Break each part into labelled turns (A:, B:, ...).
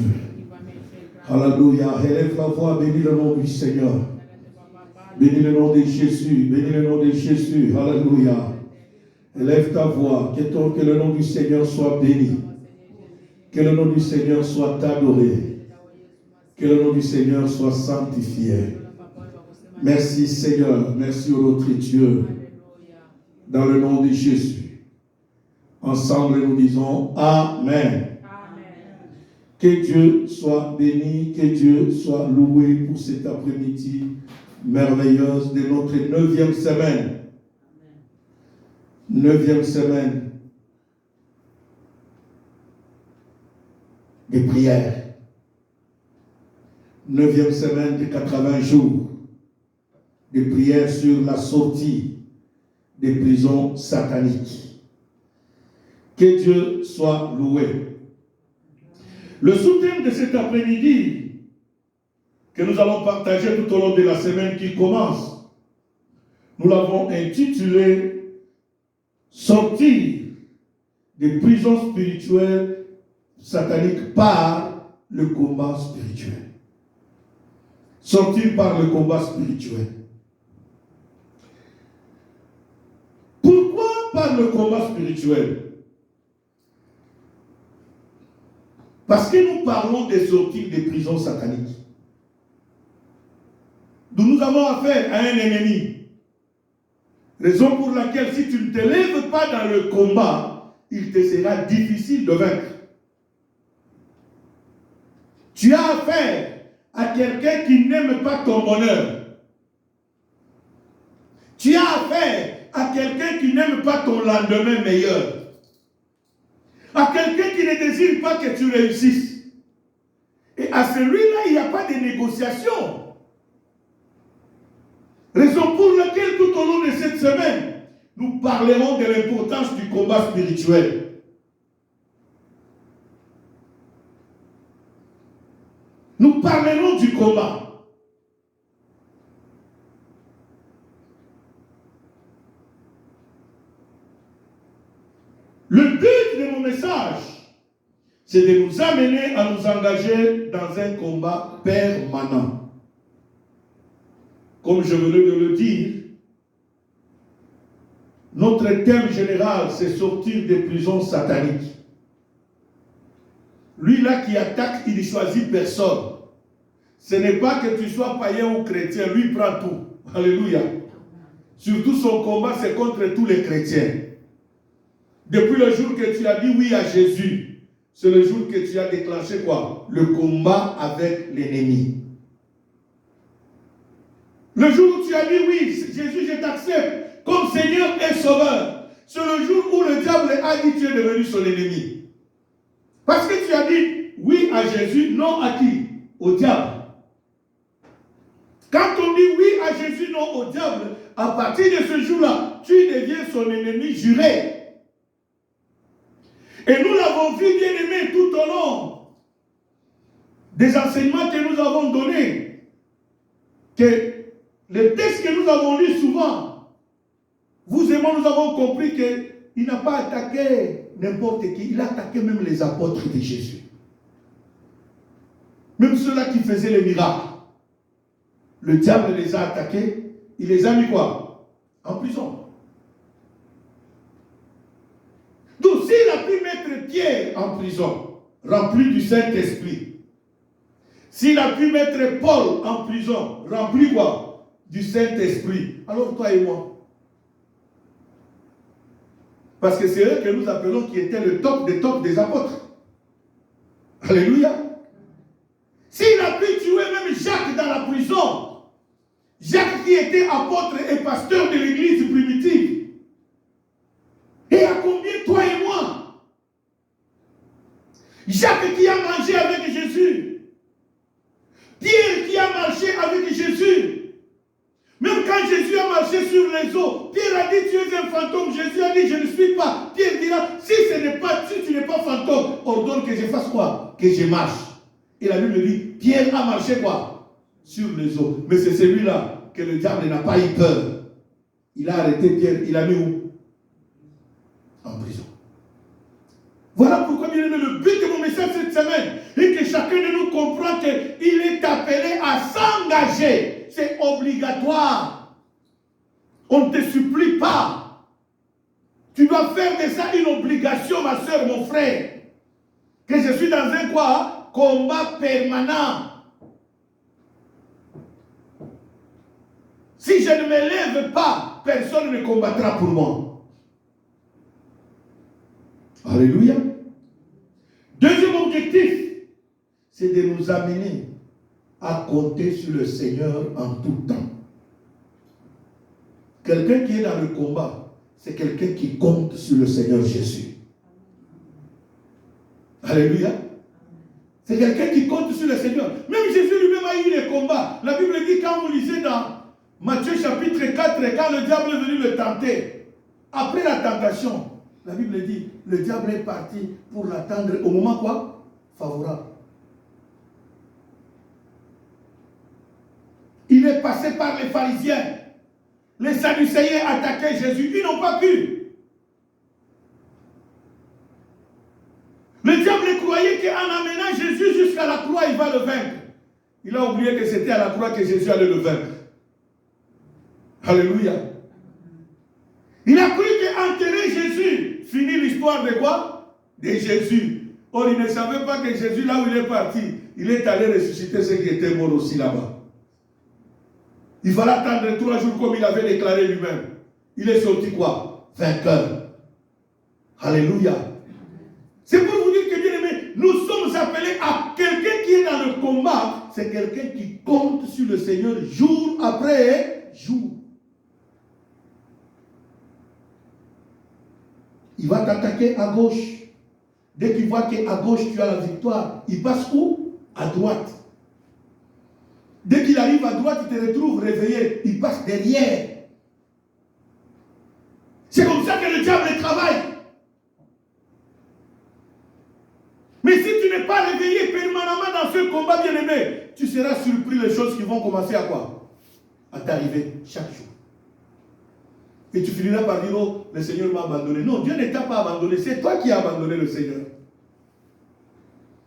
A: Dieu. Alléluia. Élève la voix, bénis le nom du Seigneur. Bénis le nom de Jésus. Bénis le nom de Jésus. Alléluia. Élève ta voix. Que le nom du Seigneur soit béni. Que le nom du Seigneur soit adoré. Que le nom du Seigneur soit sanctifié. Merci Seigneur. Merci au notre Dieu. Dans le nom de Jésus. Ensemble nous disons Amen. Que Dieu soit béni, que Dieu soit loué pour cet après-midi merveilleuse de notre 9e semaine. 9e semaine de prière. 9e semaine de 80 jours de prière sur la sortie des prisons sataniques. Que Dieu soit loué. Le sous-thème de cet après-midi que nous allons partager tout au long de la semaine qui commence, nous l'avons intitulé « Sortir des prisons spirituelles sataniques par le combat spirituel ». Sortir par le combat spirituel. Pourquoi par le combat spirituel? Parce que nous parlons des sorties des prisons sataniques. Nous avons affaire à un ennemi. Raison pour laquelle si tu ne te lèves pas dans le combat, il te sera difficile de vaincre. Tu as affaire à quelqu'un qui n'aime pas ton bonheur. Tu as affaire à quelqu'un qui n'aime pas ton lendemain meilleur. À quelqu'un qui ne désire pas que tu réussisses. Et à celui-là, il n'y a pas de négociation. Raison pour laquelle tout au long de cette semaine, nous parlerons de l'importance du combat spirituel. Nous parlerons du combat. Le but de mon message, c'est de nous amener à nous engager dans un combat permanent. Comme je venais de le dire, notre thème général, c'est sortir des prisons sataniques. Lui là qui attaque, il ne choisit personne. Ce n'est pas que tu sois païen ou chrétien, lui prend tout. Alléluia. Surtout son combat, c'est contre tous les chrétiens. Depuis le jour que tu as dit oui à Jésus, c'est le jour que tu as déclenché quoi? Le combat avec l'ennemi. Le jour où tu as dit oui, Jésus, je t'accepte comme Seigneur et Sauveur, c'est le jour où le diable a dit tu es devenu son ennemi. Parce que tu as dit oui à Jésus, non à qui? Au diable. Quand on dit oui à Jésus, non au diable, à partir de ce jour-là, tu deviens son ennemi juré. Et nous l'avons vu, bien aimé, tout au long des enseignements que nous avons donnés, que les textes que nous avons lus souvent, vous et moi, nous avons compris qu'il n'a pas attaqué n'importe qui, il a attaqué même les apôtres de Jésus. Même ceux-là qui faisaient les miracles. Le diable les a attaqués, il les a mis quoi? En prison. Donc s'il a pu mettre Pierre en prison, rempli du Saint-Esprit, s'il a pu mettre Paul en prison, rempli quoi? Du Saint-Esprit, alors toi et moi. Parce que c'est eux que nous appelons qui étaient le top des apôtres. Alléluia. S'il a pu tuer même Jacques dans la prison, Jacques qui était apôtre et pasteur de l'église primitive, et à combien toi et moi? Jacques qui a mangé avec Jésus, Pierre qui a marché avec Jésus. Même quand Jésus a marché sur les eaux, Pierre a dit tu es un fantôme. Jésus a dit je ne suis pas. Pierre dira si tu n'es pas fantôme, ordonne que je fasse quoi? Que je marche. Et la Bible dit Pierre a marché quoi? Sur les eaux. Mais c'est celui-là que le diable n'a pas eu peur. Il a arrêté Pierre, il a mis où? En prison. Voilà pourquoi, bien aimé, le but de mon message cette semaine est que chacun de nous comprend qu'il est appelé à s'engager. C'est obligatoire. On ne te supplie pas. Tu dois faire de ça une obligation, ma soeur, mon frère. Que je suis dans un quoi? Combat permanent. Si je ne me lève pas, personne ne combattra pour moi. Alléluia. Deuxième objectif, c'est de nous amener à compter sur le Seigneur en tout temps. Quelqu'un qui est dans le combat, c'est quelqu'un qui compte sur le Seigneur Jésus. Alléluia. C'est quelqu'un qui compte sur le Seigneur. Même Jésus lui-même a eu des combats. La Bible dit, quand vous lisez dans Matthieu chapitre 4, quand le diable est venu le tenter, après la tentation, la Bible dit, le diable est parti pour l'attendre au moment quoi? Favorable. Il est passé par les pharisiens. Les Sadducéens attaquaient Jésus. Ils n'ont pas pu. Le diable croyait qu'en amenant Jésus jusqu'à la croix, il va le vaincre. Il a oublié que c'était à la croix que Jésus allait le vaincre. Alléluia. Il a cru qu'enterrer Jésus finit l'histoire de quoi? De Jésus. Or, il ne savait pas que Jésus, là où il est parti, il est allé ressusciter ceux qui étaient morts aussi là-bas. Il fallait attendre 3 jours comme il avait déclaré lui-même. Il est sorti quoi? Vainqueur. Alléluia. C'est pour vous dire que, bien aimé, nous sommes appelés à quelqu'un qui est dans le combat. C'est quelqu'un qui compte sur le Seigneur jour après jour. Il va t'attaquer à gauche. Dès qu'il voit qu'à gauche tu as la victoire, il passe où? À droite. Dès qu'il arrive à droite, il te retrouve réveillé. Il passe derrière. C'est comme ça que le diable travaille. Mais si tu n'es pas réveillé permanemment dans ce combat bien-aimé, tu seras surpris les choses qui vont commencer à quoi? À t'arriver chaque jour. Et tu finiras par dire, oh, le Seigneur m'a abandonné. Non, Dieu ne t'a pas abandonné. C'est toi qui as abandonné le Seigneur.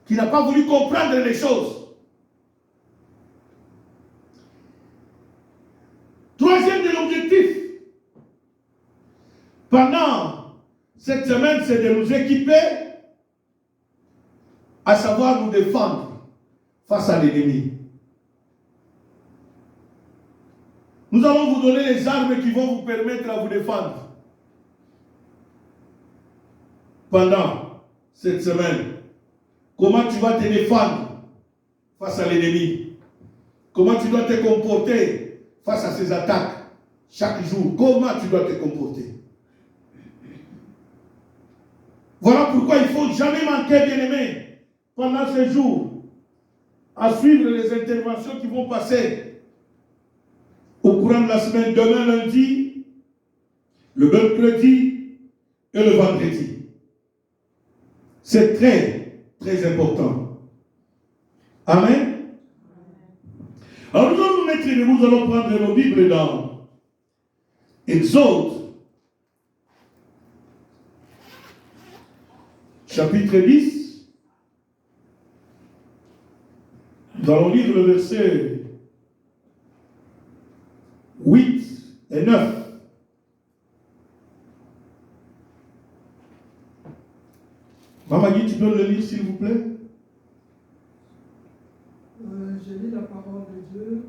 A: Qui n'a pas voulu comprendre les choses. Troisième de l'objectif, pendant cette semaine, c'est de nous équiper, à savoir nous défendre face à l'ennemi. Nous allons vous donner les armes qui vont vous permettre à vous défendre. Pendant cette semaine, comment tu vas te défendre face à l'ennemi? Comment tu dois te comporter face à ces attaques chaque jour? Comment tu dois te comporter? Voilà pourquoi il ne faut jamais manquer, bien-aimé, pendant ces jours, à suivre les interventions qui vont passer au courant de la semaine, demain lundi, le mercredi et le vendredi. C'est très, très important. Amen. Alors nous allons nous mettre debout, nous allons prendre nos Bibles dans Exode, chapitre 10. Nous allons lire le verset 8 et 9. Maman Guy, tu peux le lire s'il vous plaît?
B: Je lis la parole de Dieu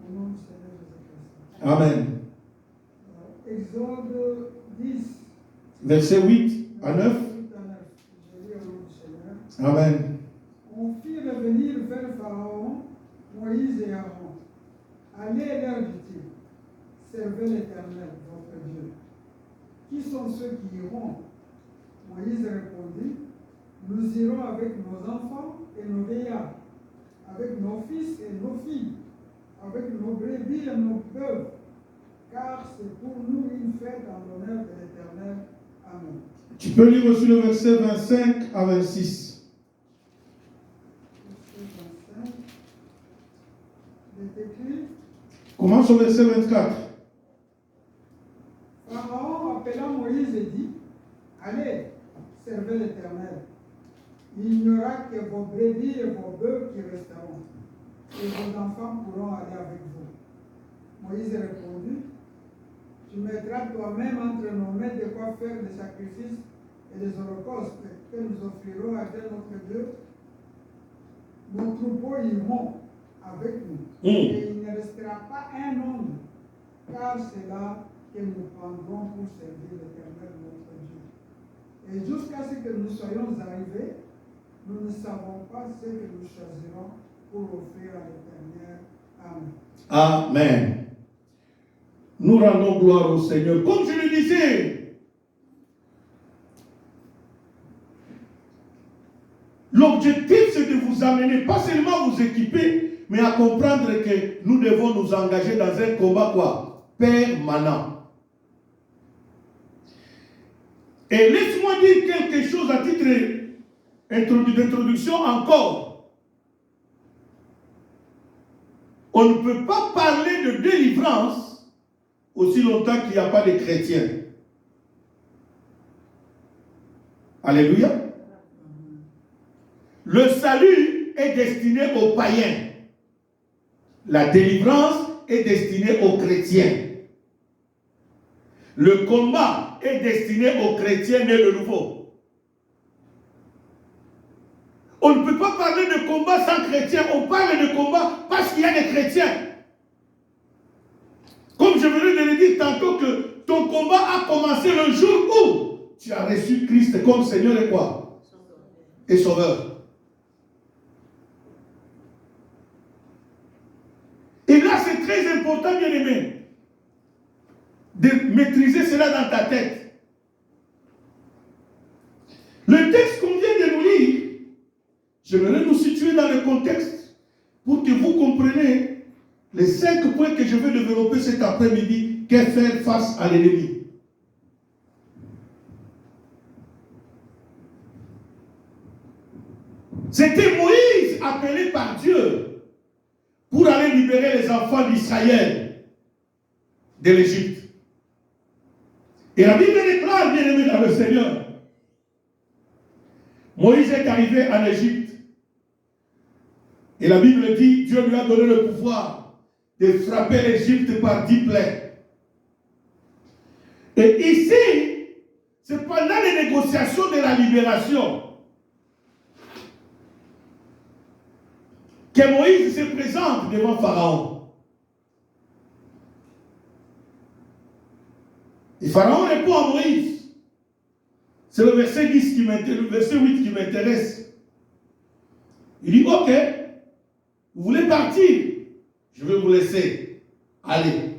B: au nom du Seigneur Jésus-Christ.
A: Amen.
B: Exode 10.
A: Verset 8 à 9.
B: Je lis au nom du Seigneur.
A: Amen.
B: On fit revenir vers Pharaon, Moïse et Aaron. Allez, leur dit-il, servez l'Éternel, votre Dieu. Qui sont ceux qui iront? Moïse répondit, nous irons avec nos enfants et nos vieillards, avec nos fils et nos filles, avec nos brebis et nos bœufs, car c'est pour nous une fête en l'honneur de l'Éternel. Amen.
A: Tu peux lire aussi le verset 25 à 26.
B: Verset 25. Il est écrit.
A: Commence au verset 24.
B: Pharaon appela Moïse et dit, allez, servez brebis et vos bœufs qui resteront, et vos enfants pourront aller avec vous. Moïse répondit, tu mettras toi-même entre nos mains de quoi faire des sacrifices et des holocaustes que nous offrirons à tel notre Dieu. Nos troupeaux iront avec nous, et il ne restera pas un homme, car c'est là que nous prendrons pour servir l'Éternel notre Dieu. Et jusqu'à ce que nous soyons arrivés, nous ne savons pas ce que nous choisirons pour offrir à l'Éternel. Amen.
A: Amen. Nous rendons gloire au Seigneur. Comme je le disais, l'objectif c'est de vous amener, pas seulement vous équiper, mais à comprendre que nous devons nous engager dans un combat quoi? Permanent. Et laisse-moi dire quelque chose à titre d'introduction encore. On ne peut pas parler de délivrance aussi longtemps qu'il n'y a pas de chrétiens. Alléluia. Le salut est destiné aux païens. La délivrance est destinée aux chrétiens. Le combat est destiné aux chrétiens nés de nouveau. On ne peut pas parler de combat sans chrétiens. On parle de combat parce qu'il y a des chrétiens. Comme je venais de le dire tantôt que ton combat a commencé le jour où tu as reçu Christ comme Seigneur et quoi? Et Sauveur. Et là, c'est très important, bien aimé, de maîtriser cela dans ta tête. Le texte qu'on vient de nous lire, j'aimerais nous situer dans le contexte pour que vous compreniez les 5 points que je vais développer cet après-midi. Que faire face à l'ennemi? C'était Moïse appelé par Dieu pour aller libérer les enfants d'Israël de l'Égypte. Et la Bible déclare, bien aimé dans le Seigneur, Moïse est arrivé en Égypte. Et la Bible dit, Dieu lui a donné le pouvoir de frapper l'Égypte par 10 plaies. Et ici, c'est pendant les négociations de la libération que Moïse se présente devant Pharaon. Et Pharaon répond à Moïse. C'est le verset 10 qui m'intéresse, le verset 8 qui m'intéresse. Il dit, ok, vous voulez partir? Je vais vous laisser. Allez.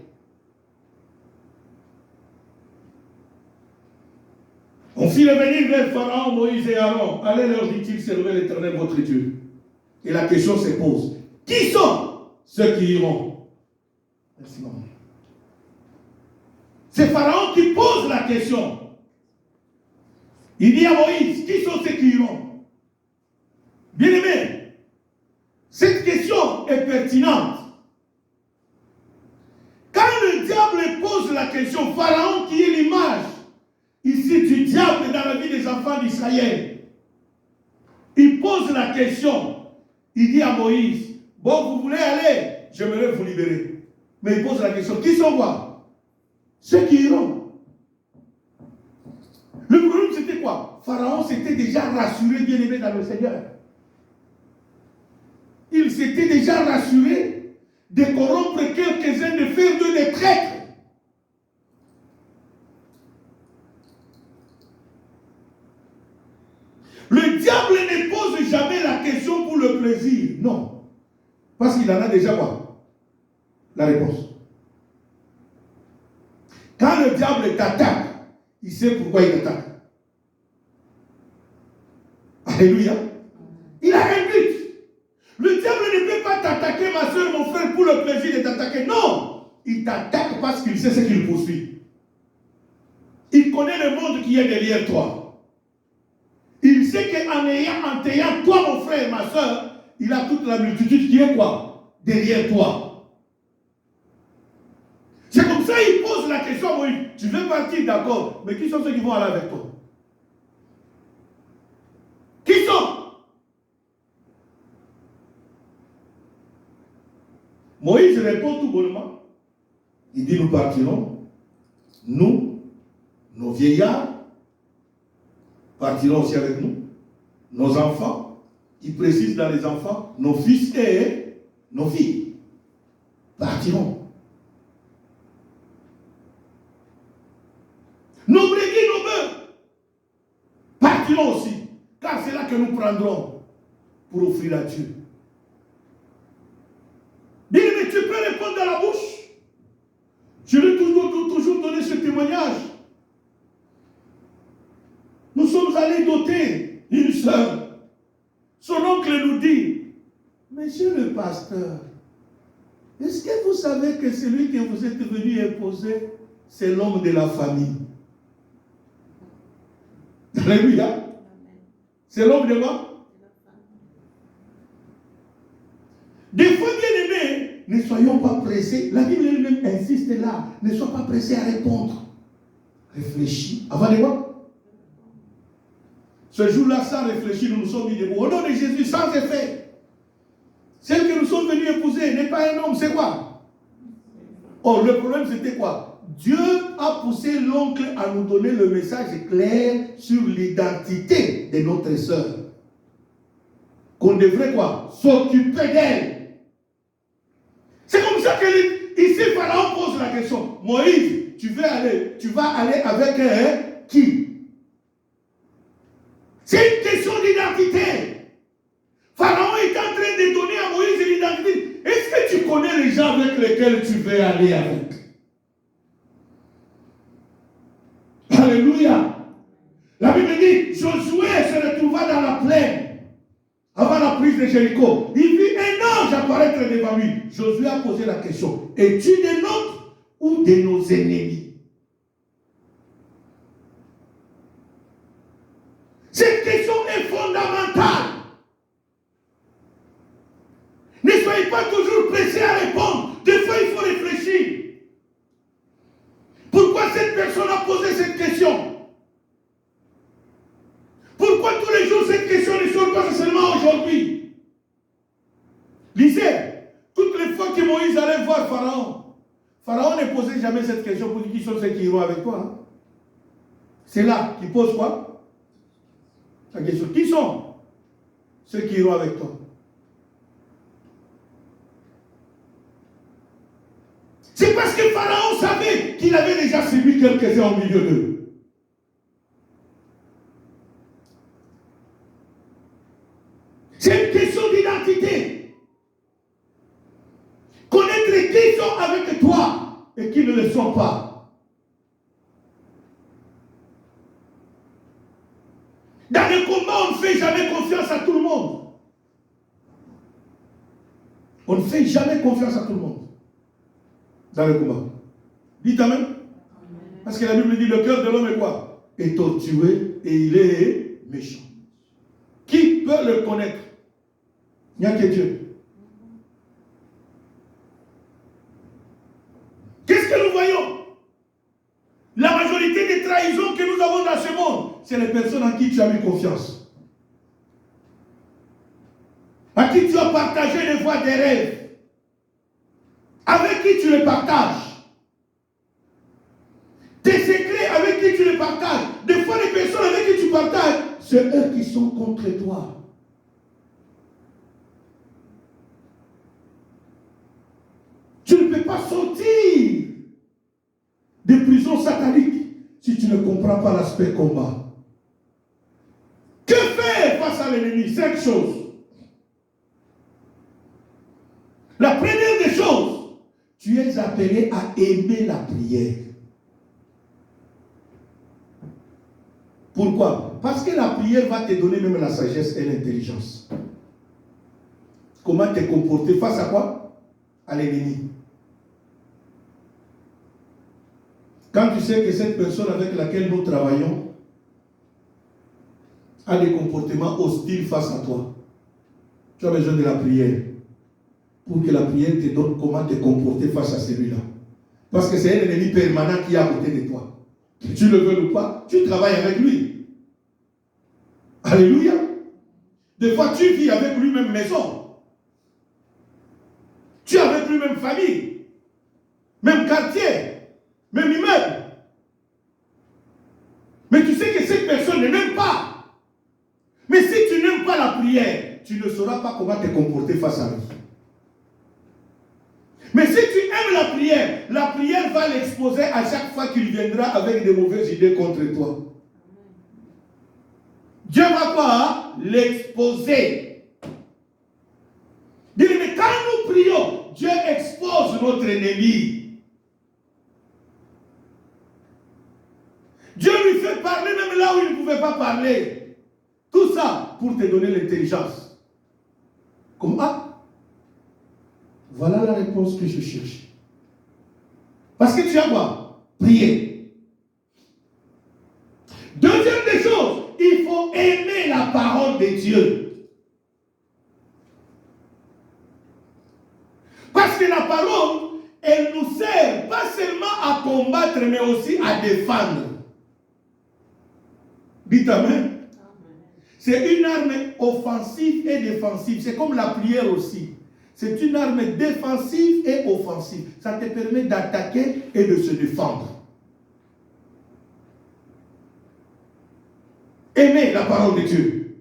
A: On fit revenir vers Pharaon, Moïse et Aaron. Allez leur dit-il, servez l'Éternel votre Dieu. Et la question se pose. Qui sont ceux qui iront? Merci, maman. C'est Pharaon qui pose la question. Il dit à Moïse, qui sont ceux qui iront? Bien aimé, cette question est pertinente. Quand le diable pose la question, Pharaon qui est l'image ici du diable dans la vie des enfants d'Israël, il pose la question, il dit à Moïse, bon, vous voulez aller, j'aimerais vous libérer. Mais il pose la question, qui sont quoi? Ceux qui iront. Le problème c'était quoi? Pharaon s'était déjà rassuré, bien aimé dans le Seigneur. Il s'était déjà rassuré de corrompre quelques-uns, de faire d'eux des traîtres. Le diable ne pose jamais la question pour le plaisir. Non. Parce qu'il en a déjà quoi? La réponse. Quand le diable t'attaque, il sait pourquoi il t'attaque. Alléluia. Il a un but. Le diable ne peut pas t'attaquer, ma soeur, mon frère, pour le plaisir de t'attaquer. Non. Il t'attaque parce qu'il sait ce qu'il poursuit. Il connaît le monde qui est derrière toi. Il sait qu'en t'ayant toi, mon frère, ma soeur, il a toute la multitude qui est quoi? Derrière toi. C'est comme ça qu'il pose la question, oui, tu veux partir, d'accord, mais qui sont ceux qui vont aller avec toi? Qui sont? Moïse répond tout bonnement. Il dit, nous partirons. Nous, nos vieillards, partiront aussi avec nous. Nos enfants, il précise dans les enfants, nos fils et nos filles partiront. Nos brebis, nos bœufs partiront aussi, car c'est là que nous prendrons pour offrir à Dieu. Dis, mais tu peux répondre dans la bouche. Je vais toujours donner ce témoignage. Nous sommes allés doter une sœur. Son oncle nous dit, monsieur le pasteur, est-ce que vous savez que celui que vous êtes venu imposer, c'est l'homme de la famille? Alléluia. C'est l'homme de quoi? Des fois, bien aimés, ne soyons pas pressés. La Bible elle-même insiste là. Ne sois pas pressé à répondre. Réfléchis. Avant de voir. Ce jour-là, sans réfléchir, nous nous sommes mis debout. Au nom de Jésus, sans effet. Celle que nous sommes venus épouser n'est pas un homme, c'est quoi? Oh, le problème c'était quoi? Dieu a poussé l'oncle à nous donner le message clair sur l'identité de notre sœur. Qu'on devrait quoi? S'occuper d'elle. C'est comme ça que ici Pharaon pose la question. Moïse, tu vas aller avec qui? C'est une question d'identité. Pharaon est en train de donner à Moïse l'identité. Est-ce que tu connais les gens avec lesquels tu veux aller avec? Alléluia. La Bible dit, Josué se retrouva dans la plaine avant la prise de Jéricho. Il vit un ange apparaître devant lui. Josué a posé la question, es-tu des nôtres ou de nos ennemis? Cette question est fondamentale. Ne soyez pas toujours pressés à répondre. Des fois, il faut réfléchir. Pourquoi cette personne a posé cette question? Pourquoi tous les jours cette question ne sort pas seulement aujourd'hui? Lisez, toutes les fois que Moïse allait voir Pharaon, Pharaon ne posait jamais cette question pour dire qui sont ceux qui iront avec toi. Hein? C'est là qu'il pose quoi? La question, qui sont ceux qui iront avec toi? C'est parce que Pharaon savait qu'il avait déjà séduit quelques-uns au milieu d'eux. C'est une question d'identité. Connaître qui sont avec toi et qui ne le sont pas. Dans le combat, on ne fait jamais confiance à tout le monde. On ne fait jamais confiance à tout le monde. Dans le combat. Dites amen. Parce que la Bible dit le cœur de l'homme est quoi? Est tortueux et il est méchant. Qui peut le connaître? Il n'y a que Dieu. Qu'est-ce que nous voyons? La majorité des trahisons que nous avons dans ce monde, c'est les personnes en qui tu as mis confiance. À qui tu as partagé les voies des rêves. Avec qui tu les partages. Tes secrets, avec qui tu les partages. Des fois, les personnes avec qui tu partages, c'est eux qui sont contre toi. Tu ne peux pas sortir des prisons sataniques si tu ne comprends pas l'aspect combat. Que faire face à l'ennemi? 5 choses. La première des choses, tu es appelé à aimer la prière. Pourquoi? Parce que la prière va te donner même la sagesse et l'intelligence. Comment te comporter face à quoi? À l'ennemi. Quand tu sais que cette personne avec laquelle nous travaillons a des comportements hostiles face à toi, tu as besoin de la prière. Pour que la prière te donne comment te comporter face à celui-là. Parce que c'est un ennemi permanent qui est à côté de toi. Que tu le veux ou pas, tu travailles avec lui. Alléluia. Des fois, tu vis avec lui même maison. Tu es avec lui construit même famille, même quartier, même immeuble. Mais tu sais que cette personne ne m'aime pas. Mais si tu n'aimes pas la prière, tu ne sauras pas comment te comporter face à lui. Mais si tu aimes la prière va l'exposer à chaque fois qu'il viendra avec de mauvaises idées contre toi. Dieu va quoi? L'exposer. Dis-lui, mais quand nous prions, Dieu expose notre ennemi. Dieu lui fait parler même là où il ne pouvait pas parler. Tout ça pour te donner l'intelligence. Comme voilà la réponse que je cherche. Parce que tu as quoi? Prier. Deuxième des choses, il faut aimer la parole de Dieu. Parce que la parole, elle nous sert pas seulement à combattre, mais aussi à défendre. Dites amen. C'est une arme offensive et défensive. C'est comme la prière aussi. C'est une arme défensive et offensive. Ça te permet d'attaquer et de se défendre. Aimez la parole de Dieu.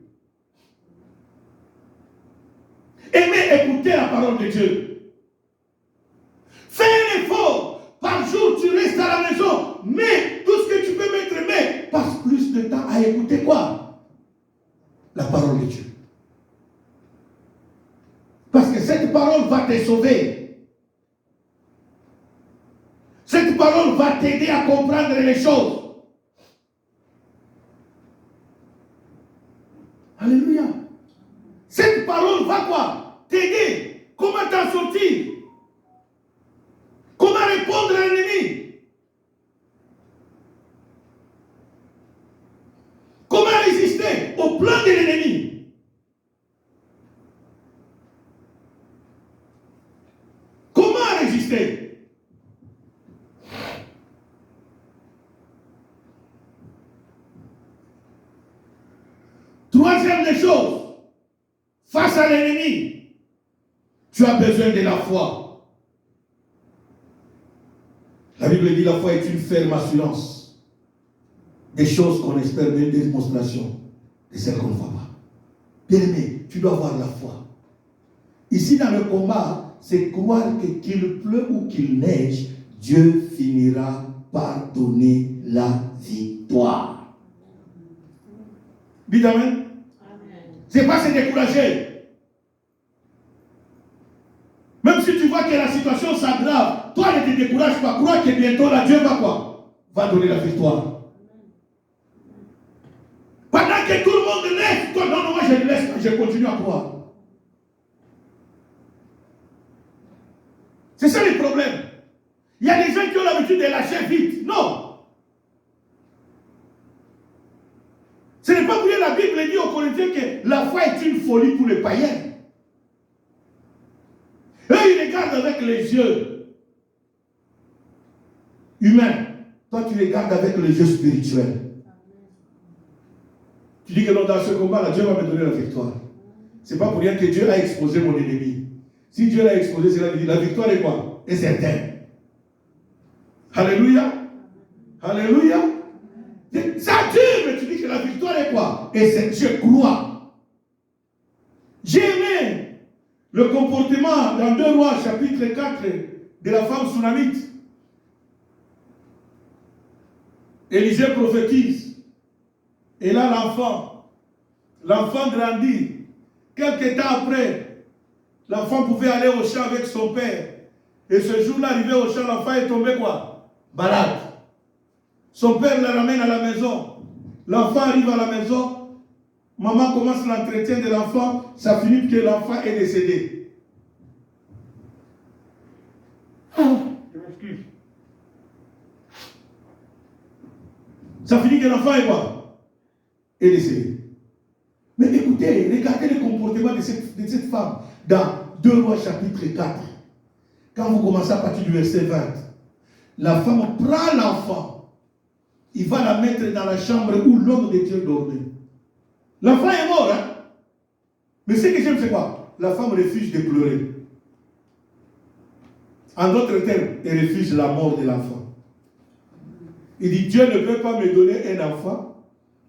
A: Aimez écouter la parole de Dieu. Fais un effort. Par jour, tu restes à la maison. Mais tout ce que tu peux mettre, mais passe plus de temps à écouter quoi? La parole de Dieu. Parce que cette parole va te sauver. Cette parole va t'aider à comprendre les choses. Alléluia. Cette parole va quoi? T'aider. Comment t'en sortir? Comment répondre à l'ennemi? Comment résister au plan de l'ennemi? Comment résister? Troisième des choses, face à l'ennemi, tu as besoin de la foi. La Bible dit la foi est une ferme assurance des choses qu'on espère, mais une démonstration de celles qu'on ne voit pas. Bien-aimé, tu dois avoir la foi. Ici dans le combat, c'est croire que qu'il pleut ou qu'il neige, Dieu finira par donner la victoire. Dites amen. C'est pas se décourager. Même si tu vois que la situation s'aggrave, toi ne te décourage pas. Crois que bientôt là, Dieu va quoi? Va donner la victoire. Pendant que tout le monde laisse, toi, non, moi je ne laisse pas, je continue à croire. C'est ça le problème. Il y a des gens qui ont l'habitude de lâcher vite. Non. Ce n'est pas pour rien la Bible dit aux Corinthiens que la foi est une folie pour les païens. Eux, ils regardent avec les yeux humains. Toi, tu regardes avec les yeux spirituels. Tu dis que non, dans ce combat-là, Dieu va me donner la victoire. Ce n'est pas pour rien que Dieu a exposé mon ennemi. Si Dieu l'a exposé, c'est là qu'il dit la victoire est quoi? Est certaine. Alléluia. Alléluia. Ça dure, mais tu dis que la victoire est quoi? Et c'est je crois. J'ai aimé le comportement dans 2 Rois, chapitre 4, de la femme sunamite. Élisée prophétise. Et là, l'enfant grandit. Quelques temps après, l'enfant pouvait aller au champ avec son père. Et ce jour-là, arrivé au champ, l'enfant est tombé quoi? Malade. Son père le ramène à la maison. L'enfant arrive à la maison. Maman commence l'entretien de l'enfant. Ça finit que l'enfant est décédé. Je m'excuse. Ça finit que l'enfant est quoi? Est décédé. Mais écoutez, regardez le comportement de cette femme dans 2 Rois chapitre 4. Quand vous commencez à partir du verset 20, la femme prend l'enfant. Il va la mettre dans la chambre où l'homme de Dieu dormait. L'enfant est mort, hein? Mais ce que j'aime, c'est quoi? La femme refuse de pleurer. En d'autres termes, il refuse la mort de l'enfant. Il dit, Dieu ne peut pas me donner un enfant.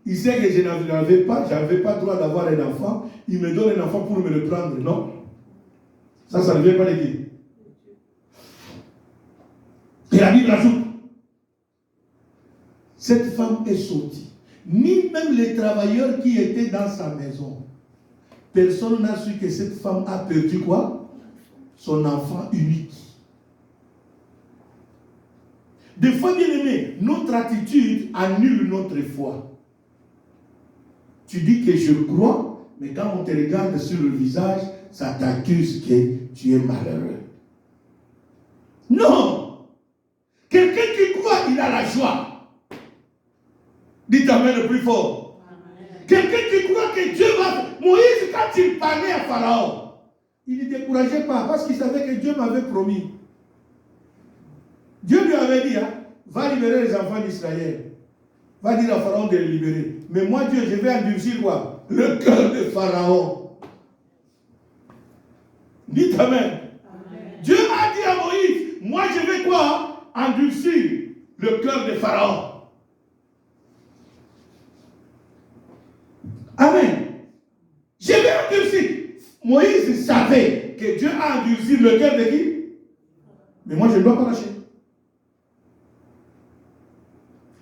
A: Il sait que je n'avais pas droit d'avoir un enfant. Il me donne un enfant pour me le prendre. Non. Ça ne vient pas de Dieu. Et la Bible ajoute, cette femme est sortie. Ni même les travailleurs qui étaient dans sa maison. Personne n'a su que cette femme a perdu quoi? Son enfant unique. Des fois, bien aimé, notre attitude annule notre foi. Tu dis que je crois, mais quand on te regarde sur le visage, ça t'accuse que tu es malheureux. Non! Quelqu'un qui croit, il a la joie. Dites amen le plus fort. Quelqu'un qui croit que Dieu va... Moïse, quand il parlait à Pharaon, il ne décourageait pas parce qu'il savait que Dieu m'avait promis. Dieu lui avait dit, hein, va libérer les enfants d'Israël. Va dire à Pharaon de les libérer. Mais moi, Dieu, je vais endurcir quoi? Le cœur de Pharaon. Dites amen. Amen. Dieu a dit à Moïse, moi je vais quoi? Endurcir le cœur de Pharaon. Amen. Je vais endurcir. Moïse savait que Dieu a endurci le cœur de qui? Mais moi je ne dois pas lâcher.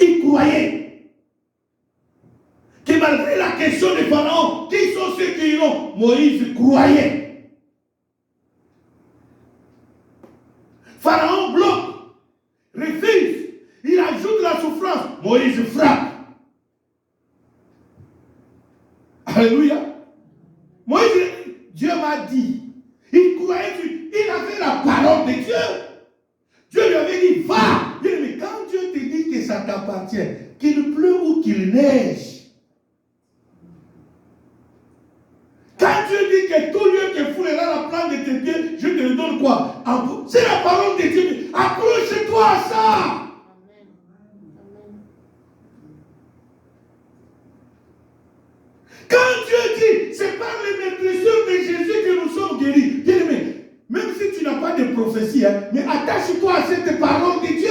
A: Il croyait que malgré la question de Pharaon, qui sont ceux qui iront? Moïse croyait. Pharaon bloque, refuse, il ajoute la souffrance. Moïse frappe. Alléluia. Moïse, Dieu m'a dit, il croyait, il avait la parole de Dieu. Dieu lui avait dit, va. Il dit, mais quand Dieu te dit que ça t'appartient, qu'il pleut ou qu'il neige, quand Dieu dit que tout lieu que foulera la plante de tes pieds, je te le donne quoi? C'est la parole de Dieu. Accroche-toi à ça. Quand Dieu dit, c'est par les meurtrissures de Jésus que nous sommes guéris. Bien aimé, même si tu n'as pas de prophétie, hein, mais attache-toi à cette parole de Dieu.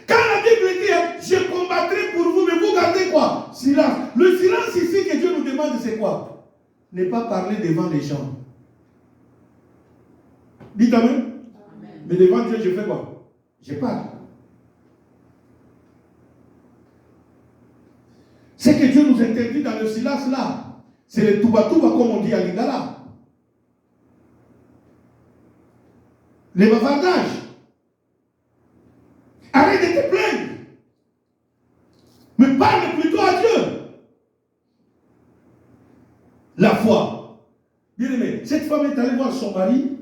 A: Quand la Bible dit, hein, je combattrai pour vous, mais vous gardez quoi? Silence. Le silence ici que Dieu nous demande, c'est quoi? Ne pas parler devant les gens. Dites amen. Amen. Mais devant Dieu, je fais quoi? Je parle. Ce que Dieu nous interdit dans le silence là, c'est le touba-touba comme on dit à Lingala. Les bavardages. Arrête de te plaindre. Mais parle plutôt à Dieu. La foi. Bien aimé, cette femme est allée voir son mari.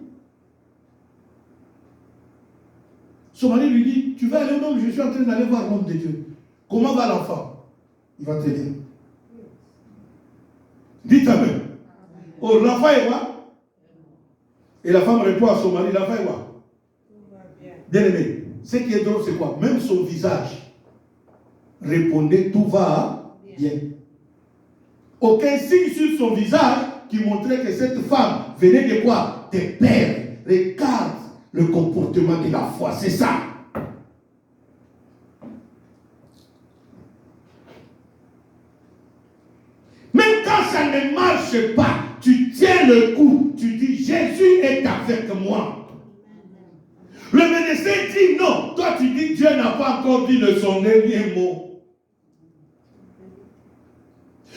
A: Son mari lui dit, tu vas aller au nom, je suis en train d'aller voir l'homme de Dieu. Comment va l'enfant? Il va te dire. Dites amen. Oh, l'enfant est quoi? Et la femme répond à son mari, l'enfant est quoi? Bien aimé, ce qui est drôle, c'est quoi? Même son visage répondait, tout va bien. Aucun signe sur son visage qui montrait que cette femme venait de quoi? Des pères. Regarde le comportement de la foi, c'est ça. Même quand ça ne marche pas, tu tiens le coup, tu dis Jésus est avec moi. Le médecin dit non, toi tu dis Dieu n'a pas encore dit de son dernier mot.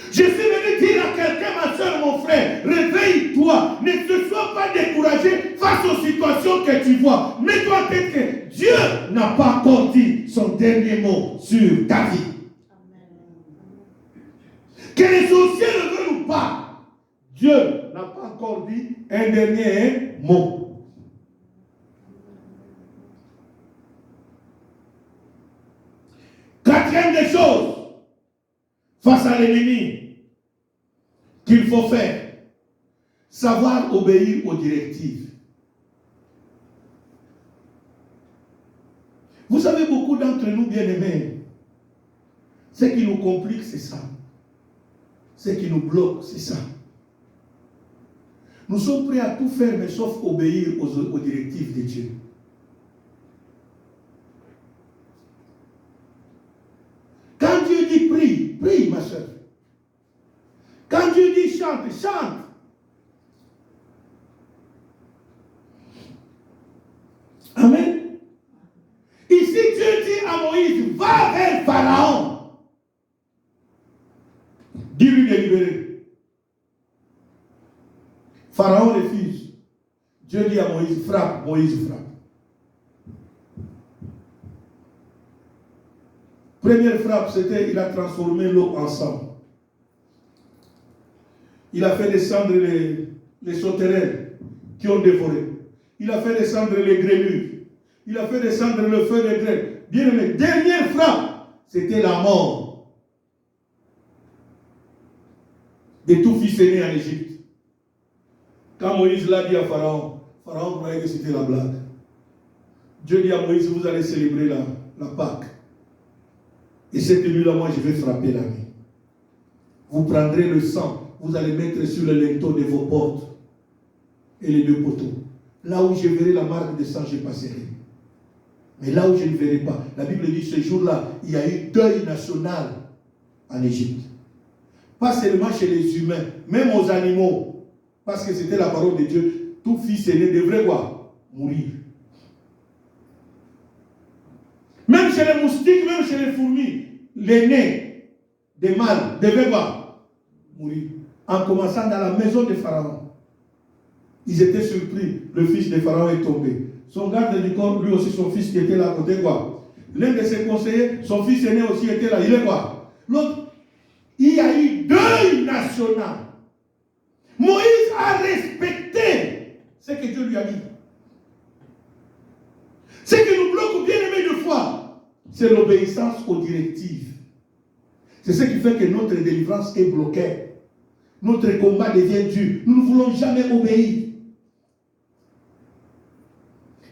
A: Je suis venu dire à quelqu'un, ma soeur, mon frère, réveille-toi, ne te sois pas découragé face aux situations que tu vois. Mets-toi en tête que Dieu n'a pas encore dit son dernier mot sur ta vie. Que les sorciers le veulent ou pas, Dieu n'a pas encore dit un dernier mot. Quatrième des choses, face à l'ennemi, qu'il faut faire, savoir obéir aux directives. Vous savez, beaucoup d'entre nous, bien-aimés, ce qui nous complique, c'est ça. Ce qui nous bloque, c'est ça. Nous sommes prêts à tout faire, mais sauf obéir aux directives de Dieu. Quand Dieu dit prie, prie, ma soeur. Quand Dieu dit chante, chante. Amen. Ici, Dieu dit à Moïse, va vers Pharaon. Dis-lui de libérer. Pharaon refuse. Dieu dit à Moïse, frappe. Moïse frappe. Première frappe, c'était, il a transformé l'eau en sang. Il a fait descendre les sauterelles qui ont dévoré. Il a fait descendre les grenouilles. Il a fait descendre le feu de grêle. Bien aimé, dernière frappe, c'était la mort de tout fils aîné en Égypte. Quand Moïse l'a dit à Pharaon, Pharaon croyait que c'était la blague. Dieu dit à Moïse, vous allez célébrer la Pâque. Et cette nuit-là, moi, je vais frapper la nuit. Vous prendrez le sang, vous allez mettre sur le linteau de vos portes et les deux poteaux. Là où je verrai la marque de sang, je passerai. Mais là où je ne verrai pas, la Bible dit ce jour-là, il y a eu deuil national en Égypte. Pas seulement chez les humains, même aux animaux. Parce que c'était la parole de Dieu. Tout fils aîné devrait quoi? Mourir. Même chez les moustiques, même chez les fourmis, l'aîné des mâles devait quoi? Mourir. En commençant dans la maison de Pharaon. Ils étaient surpris. Le fils de Pharaon est tombé. Son garde du corps, lui aussi, son fils qui était là à côté, quoi. L'un de ses conseillers, son fils aîné aussi était là. Il est quoi? L'autre, il y a eu deuil national. Moïse a respecté ce que Dieu lui a dit. Ce qui nous bloque, bien aimé de foi, c'est l'obéissance aux directives. C'est ce qui fait que notre délivrance est bloquée. Notre combat devient dur. Nous ne voulons jamais obéir.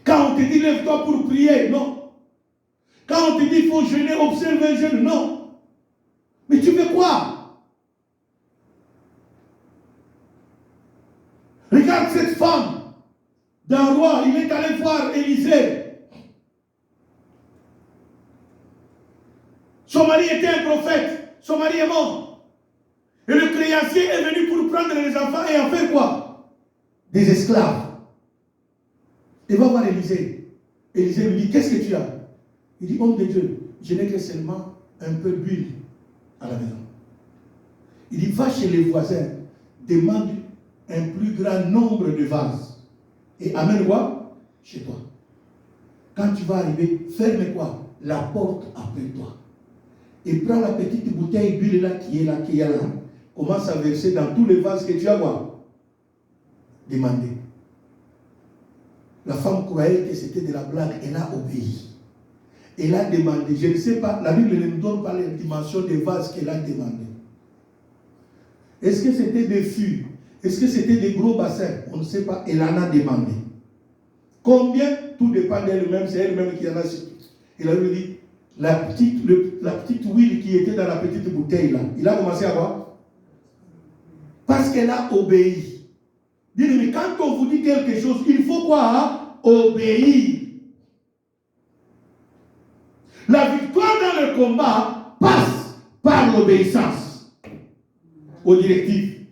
A: Quand on te dit lève-toi pour prier, non. Quand on te dit il faut jeûner, observer un jeûne, non. Mais tu fais quoi? Regarde cette femme d'un roi, il est allé voir Élisée. Son mari était un prophète, son mari est mort. Et le créancier est venu pour prendre les enfants et en faire quoi? Des esclaves. Il va voir Élisée. Élisée lui dit, qu'est-ce que tu as? Il dit, homme de Dieu, je n'ai que seulement un peu d'huile à la maison. Il dit, va chez les voisins, demande un plus grand nombre de vases et amène quoi? Chez toi. Quand tu vas arriver, ferme quoi? La porte après toi. Et prends la petite bouteille d'huile là qui est là, commence à verser dans tous les vases que tu as quoi? Demandé. La femme croyait que c'était de la blague, elle a obéi. Elle a demandé, je ne sais pas, la Bible ne nous donne pas les dimensions des vases qu'elle a demandé. Est-ce que c'était des fûts? Est-ce que c'était des gros bassins? On ne sait pas, elle en a demandé. Combien? Tout dépend d'elle-même, c'est elle-même qui en a su. Elle a lui dit, la petite huile qui était dans la petite bouteille là, il a commencé à voir? Parce qu'elle a obéi. Dis-lui, mais quand on vous dit quelque chose, il faut quoi? Hein? Obéir. La victoire dans le combat passe par l'obéissance aux directives.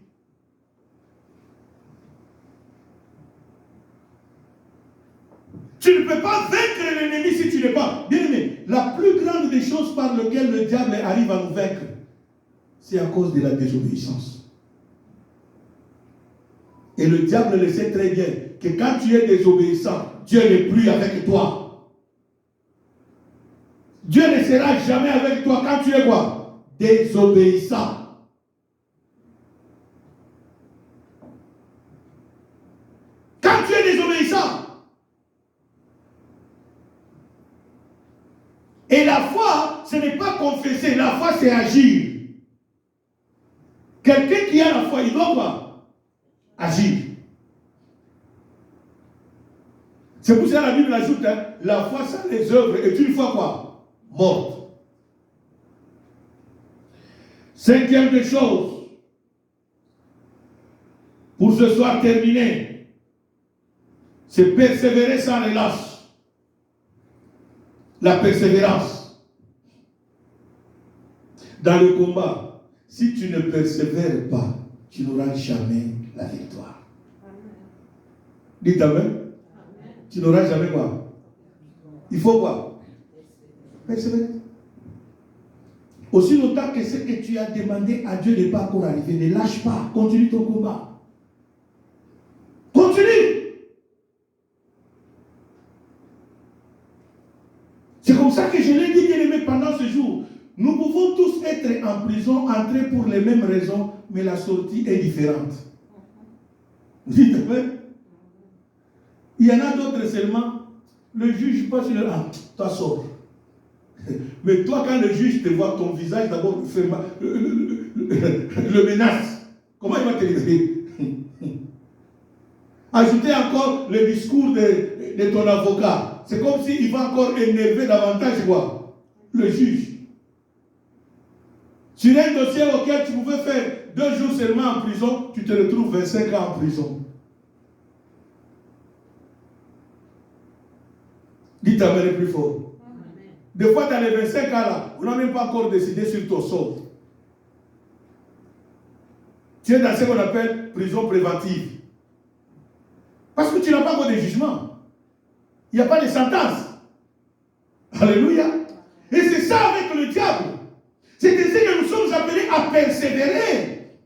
A: Tu ne peux pas vaincre l'ennemi si tu n'es pas. Bien aimé, la plus grande des choses par lesquelles le diable arrive à nous vaincre, c'est à cause de la désobéissance. Et le diable le sait très bien que quand tu es désobéissant, Dieu n'est plus avec toi. Dieu ne sera jamais avec toi quand tu es quoi? Désobéissant. Quand tu es désobéissant. Et la foi, ce n'est pas confesser, la foi c'est agir. Quelqu'un qui a la foi, il doit quoi? Agir. C'est pour ça que la Bible ajoute, hein, la foi sans les œuvres est une foi quoi? Morte. Cinquième des choses, pour ce soir terminé, c'est persévérer sans relâche. La persévérance. Dans le combat, si tu ne persévères pas, tu n'auras jamais la victoire. Dites Amen. Amen. Tu n'auras jamais quoi? Il faut quoi? Persévérer. Aussi longtemps que ce que tu as demandé à Dieu n'est pas encore arrivé, ne lâche pas, continue ton combat. Continue. C'est comme ça que je l'ai dit, bien aimé, pendant ce jour. Nous pouvons tous être en prison, entrer pour les mêmes raisons, mais la sortie est différente. Dites Amen. Il y en a d'autres seulement, le juge passe sur le... Ah, toi sors. Mais toi, quand le juge te voit ton visage, d'abord, le menace. Comment il va te libérer? Ajoutez encore le discours de ton avocat. C'est comme s'il va encore énerver davantage quoi? Le juge. Sur un dossier auquel tu pouvais faire 2 jours seulement en prison, tu te retrouves 25 ans en prison. Dites Amen le plus fort. Des fois, dans les 25 ans là, vous n'avez même pas encore décidé sur ton sort. Tu es dans ce qu'on appelle prison préventive. Parce que tu n'as pas encore de jugement. Il n'y a pas de sentence. Alléluia. Et c'est ça avec le diable. C'est ainsi que nous sommes appelés à persévérer.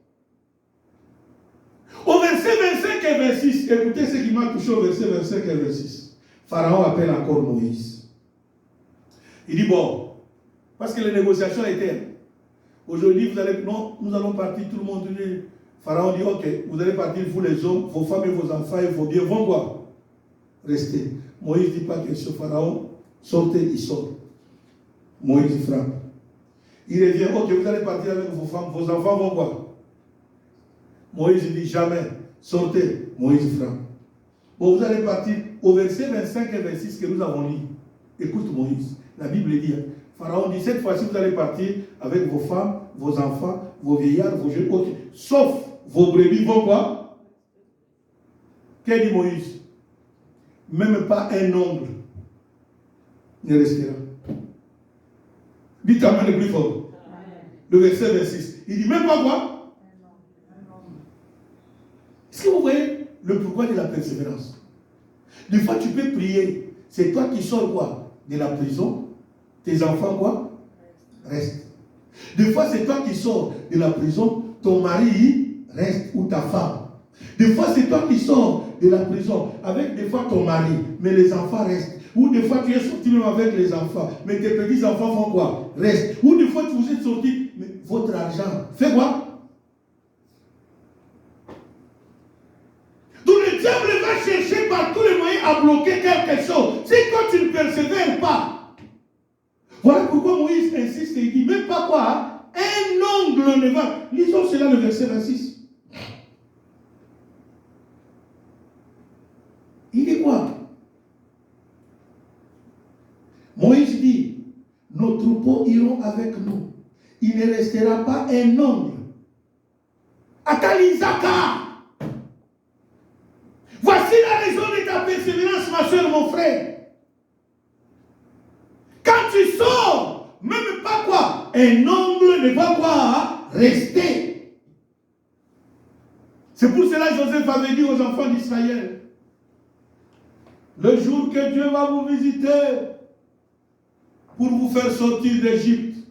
A: Au verset 25 et 26, écoutez ce qui m'a touché au verset 25 et 26. Pharaon appelle encore Moïse. Il dit bon, parce que les négociations étaient. Aujourd'hui, nous allons partir, tout le monde dit. Pharaon dit ok, vous allez partir, vous les hommes, vos femmes et vos enfants et vos biens vont quoi? Rester. Moïse dit pas question, Pharaon, sortez, il sort. Moïse frappe. Il revient, ok, vous allez partir avec vos femmes, vos enfants vont quoi? Moïse dit jamais, sortez, Moïse frappe. Bon, vous allez partir au verset 25 et 26 que nous avons lu. Écoute Moïse, la Bible dit, Pharaon dit, cette fois-ci vous allez partir avec vos femmes, vos enfants, vos vieillards, vos jeunes, ok, sauf vos brebis vont quoi? Qu'est-ce dit Moïse? Même pas un ongle ne restera. Dites Amen le plus fort. Le verset 26. Il dit même pas quoi? Est-ce que vous voyez le pourquoi de la persévérance? Des fois tu peux prier. C'est toi qui sors quoi? De la prison. Tes enfants quoi? Restent. Des fois c'est toi qui sors de la prison. Ton mari reste ou ta femme. Des fois c'est toi qui sors de la prison avec des fois ton mari, mais les enfants restent. Ou des fois tu es sorti même avec les enfants, mais tes petits enfants font quoi? Restent. Ou des fois vous êtes sorti, mais votre argent fait quoi? Donc le diable va chercher par tous les moyens à bloquer quelque chose. Si toi tu ne persévères pas, voilà pourquoi Moïse insiste et il dit même pas quoi? Hein? Un ongle ne va. Lisons cela le verset 26. Il dit quoi? Moïse dit, nos troupeaux iront avec nous. Il ne restera pas un ongle. Atalizaka. Voici la raison de ta persévérance, ma soeur, mon frère. Quand tu sors, même pas quoi? Un ongle ne va quoi? Rester. C'est pour cela que Joseph avait dit aux enfants d'Israël, le jour que Dieu va vous visiter pour vous faire sortir d'Égypte,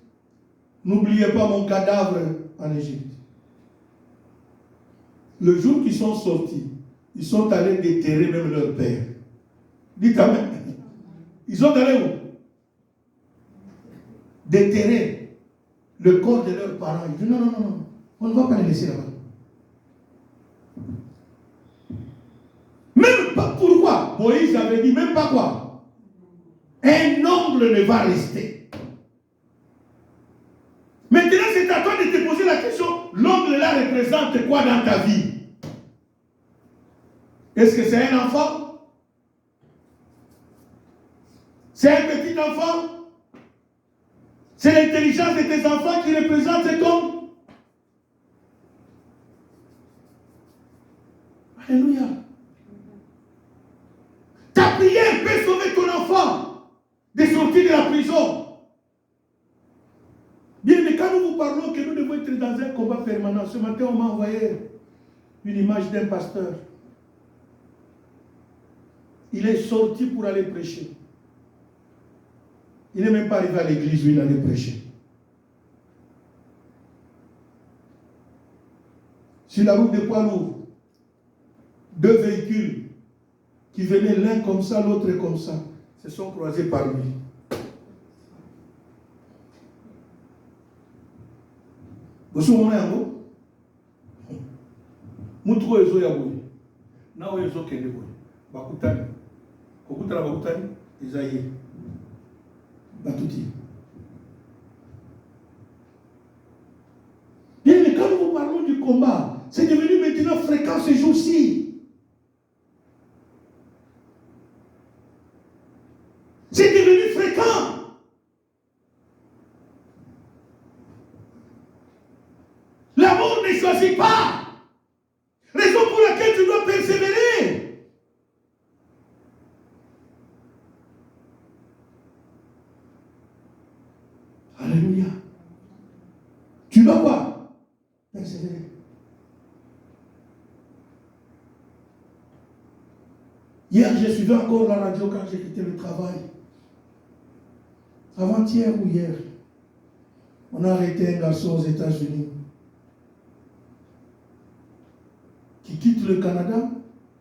A: n'oubliez pas mon cadavre en Égypte. Le jour qu'ils sont sortis, ils sont allés déterrer même leur père. Dites Amen. Ils sont allés où? Déterrer le corps de leurs parents. Ils disent non, on ne va pas les laisser là-bas. Même pas pourquoi? Moïse avait dit même pas quoi? Un ongle ne va rester. Maintenant, c'est à toi de te poser la question, l'ongle là représente quoi dans ta vie? Est-ce que c'est un enfant? C'est un petit enfant? C'est l'intelligence de tes enfants qui représente cet ongle? Alléluia. Ta prière peut sauver ton enfant de sortir de la prison. Bien, mais quand nous vous parlons que nous devons être dans un combat permanent, ce matin on m'a envoyé une image d'un pasteur. Il est sorti pour aller prêcher. Il n'est même pas arrivé à l'église où il allait prêcher. Sur la route de poids lourds, 2 véhicules qui venaient l'un comme ça, l'autre comme ça, se sont croisés par lui. Vous savez, Mutro ezo ya boye. Na o ezo kende boye. Bakutani. Kokutana bakutani ezaye. Batuti. Bien, mais quand nous parlons du combat, c'est devenu maintenant fréquent ces jours-ci. C'est devenu fréquent. L'amour ne choisit pas. Raison pour laquelle tu dois persévérer. Alléluia. Tu dois quoi? Persévérer. Hier, j'ai suivi encore la radio quand j'ai quitté le travail. Avant-hier ou hier, on a arrêté un garçon aux États-Unis qui quitte le Canada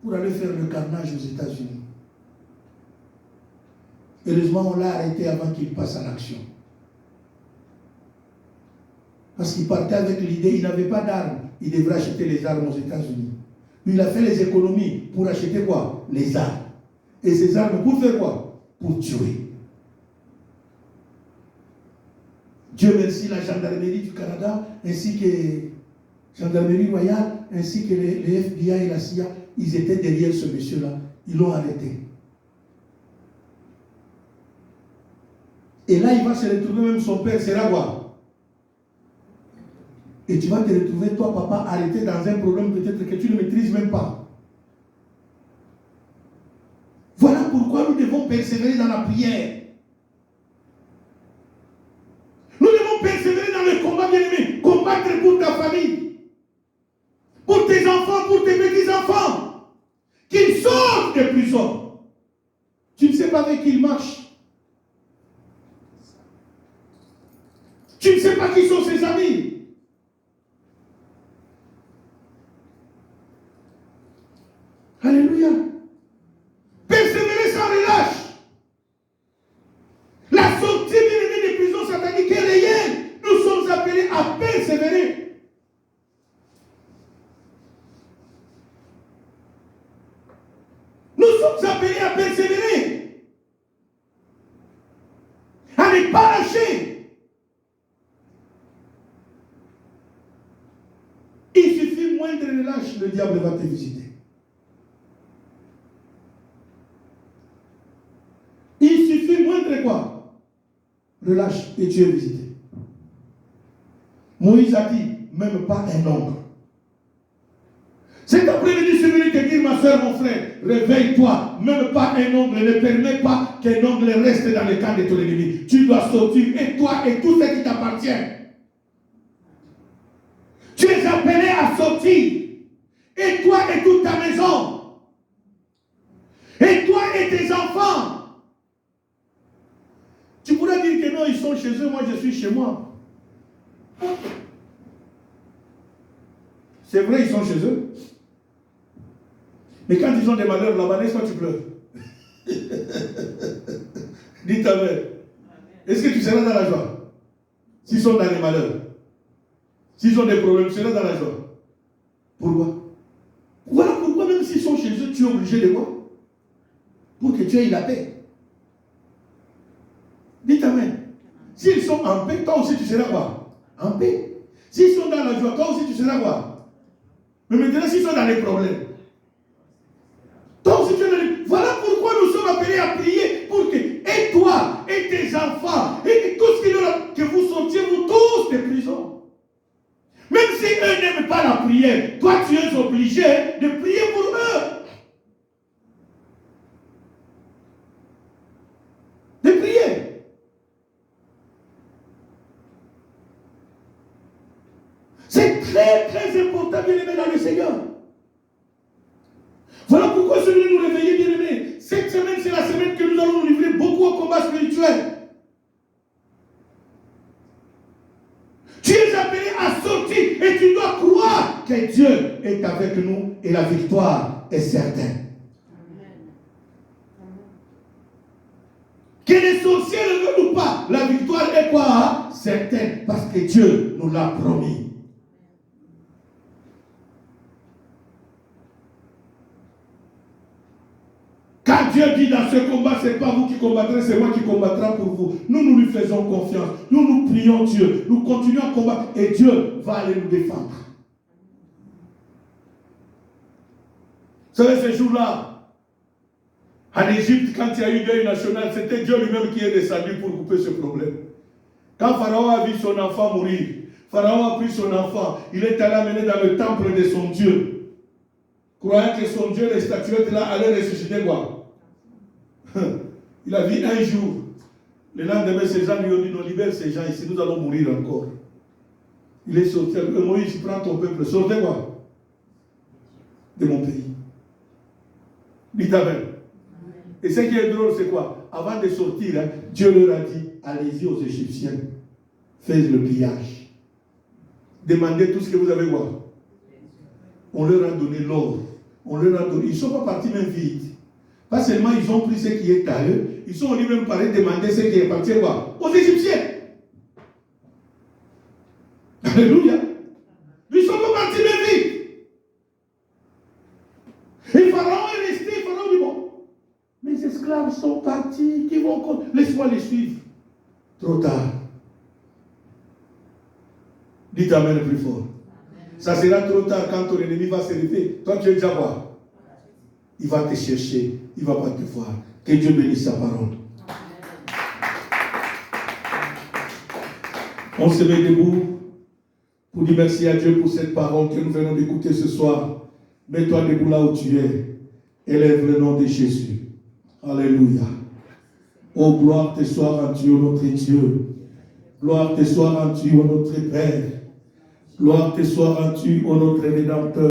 A: pour aller faire le carnage aux États-Unis. Heureusement, on l'a arrêté avant qu'il passe à l'action. Parce qu'il partait avec l'idée, il n'avait pas d'armes, il devrait acheter les armes aux États-Unis. Lui, il a fait les économies pour acheter quoi? Les armes. Et ces armes, pour faire quoi? Pour tuer. Dieu merci, la gendarmerie du Canada, ainsi que la gendarmerie royale, ainsi que les FBI et la CIA, ils étaient derrière ce monsieur-là. Ils l'ont arrêté. Et là, il va se retrouver, même son père sera quoi? Et tu vas te retrouver, toi, papa, arrêté dans un problème peut-être que tu ne maîtrises même pas. Voilà pourquoi nous devons persévérer dans la prière. Nous devons persévérer dans le combat, bien-aimé. Combattre pour ta famille, pour tes enfants, pour tes petits-enfants, qu'ils sortent de prison. Tu ne sais pas avec qui ils marchent. Tu ne sais pas qui sont ses amis. Alléluia. Persévérer sans relâche. La sortie bien-aimée des prisons sataniques est réelle. Nous sommes appelés à persévérer. Nous sommes appelés à persévérer. À ne pas lâcher. Il suffit moindre relâche, le diable va te visiter. Il suffit moindre quoi? Relâche et tu es visité. Moïse a dit, même pas un ongle. Cet après-midi, je suis venu te dire, ma soeur, mon frère, réveille-toi, même pas un ongle, ne permets pas qu'un ongle reste dans le camp de ton ennemi. Tu dois sortir, et toi et tout ce qui t'appartient. Tu es appelé à sortir, et toi et toute ta maison, et toi et tes enfants. Tu pourrais dire que non, ils sont chez eux, moi je suis chez moi. C'est vrai, ils sont chez eux. Mais quand ils ont des malheurs là-bas, n'est-ce pas, tu pleures? Dis ta mère. Est-ce que tu seras dans la joie? S'ils sont dans les malheurs, s'ils ont des problèmes, tu seras dans la joie. Pourquoi? Voilà pourquoi même s'ils sont chez eux, tu es obligé de quoi? Pour que tu aies la paix. Dis amen. S'ils sont en paix, toi aussi tu seras quoi? En paix. S'ils sont dans la joie, toi aussi tu seras quoi? Mais maintenant, s'ils sont dans les problèmes, toi aussi tu es dans les... Voilà pourquoi nous sommes appelés à prier pour que, et toi, et tes enfants, et tout ce qu'il y a, que vous sortiez, vous tous des prisons. Même si eux n'aiment pas la prière, toi tu es obligé de prier pour eux. le Seigneur. Voilà pourquoi je voulais nous réveiller, bien-aimés. Cette semaine, c'est la semaine que nous allons nous livrer beaucoup au combat spirituel. Tu es appelé à sortir et tu dois croire que Dieu est avec nous et la victoire est certaine. Que les sorciers ne veulent ou pas, la victoire est quoi? Certaine, parce que Dieu nous l'a promis. Quand Dieu dit dans ce combat, ce n'est pas vous qui combattrez, c'est moi qui combattrai pour vous. Nous lui faisons confiance. Nous prions Dieu. Nous continuons à combattre et Dieu va aller nous défendre. Vous savez, ce jour-là, en Égypte, quand il y a eu deuil national, c'était Dieu lui-même qui est descendu pour couper ce problème. Quand Pharaon a vu son enfant mourir, Pharaon a pris son enfant, il est allé amener dans le temple de son Dieu, croyant que son Dieu, les statuettes là, allaient ressusciter quoi? Il a vu un jour. Le lendemain, ces gens lui ont dit, non, libère ces gens ici, nous allons mourir encore. Il est sorti. Moïse, prends ton peuple, sortez quoi? De mon pays. Dites Amen. Et ce qui est drôle, c'est quoi? Avant de sortir, Dieu leur a dit, allez-y aux Égyptiens, faites le pillage. Demandez tout ce que vous avez voir. On leur a donné l'or. On leur a donné. Ils ne sont pas partis même vite. Pas seulement ils ont pris ce qui est à eux, ils sont venus même parler demander ce qui est parti quoi? Aux Égyptiens. Alléluia. Ils ne sont pas partis même vite. Et Pharaon est resté. Pharaon dit bon, mes esclaves sont partis, qui vont. Laisse-moi les suivre. Trop tard. Dites Amen le plus fort. Ça sera trop tard quand ton ennemi va se lever. Toi, tu es déjà quoi? Il va te chercher. Il ne va pas te voir. Que Dieu bénisse sa parole. On se met debout pour dire merci à Dieu pour cette parole que nous venons d'écouter ce soir. Mets-toi debout là où tu es. Élève le nom de Jésus. Alléluia. Oh, gloire te soit rendue, ô notre Dieu. Gloire te soit rendue, ô notre Père. Gloire te soit rendue, ô notre Rédempteur.